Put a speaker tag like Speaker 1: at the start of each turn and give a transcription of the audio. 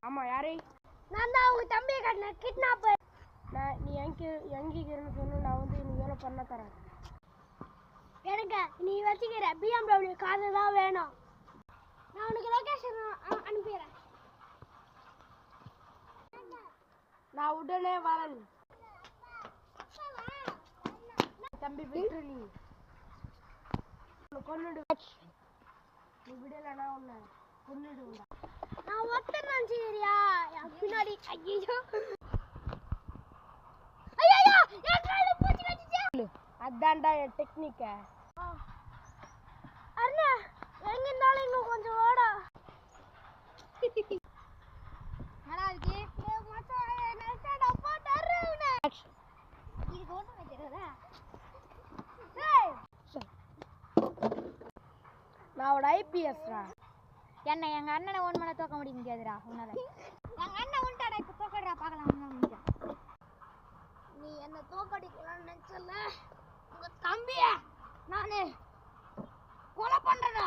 Speaker 1: ஆமா யாரு?
Speaker 2: நான் தான் உங்க தம்பியை கட்டின கிட்னாப்பர்.
Speaker 1: நீ எங்கன்னு சொன்ன நான் வந்து நீ எவ்வளோ பண்ண தரேன்.
Speaker 2: எனக்கு நீ வச்சுக்கிற BMW கார் தான் வேணும். நான் உனக்கு லொகேஷன் அனுப்பிடுறேன்.
Speaker 1: நான் உடனே வரேன். தம்பி விட்டு நீ கொன்னுடு. நீ விடலன்னா உன்னை கொன்னுடுவா.
Speaker 2: நான் ஒத்தன் நினைச்சியா பின்னாடி. ஐயோ ஐயோ என் கையில பூச்சி கடிச்சிச்சு.
Speaker 1: அதான்டா என் டெக்னிக்க.
Speaker 2: அண்ணா எங்க இருந்தாலும் இங்க கொஞ்சம் ஓடா. நல்லா இருக்கு. மச்சான் நெஸ்டா போட்டறேனே. இது ஒண்ணுமே தெரியல. ஏய்
Speaker 1: நான் ஒரு ஐபிஎஸ்டா.
Speaker 2: என்ன எங்க அண்ணனை ஒன் மணி தூக்க முடியாதுடா உன்னால. எங்க அண்ணன் உண்டாடா இப்ப தூக்கறா பார்க்கலாம். நீ என்ன தூக்கடிக்கலாம்னு நினைச்சல உங்க தம்பிய நானு கொலை பண்றேடா.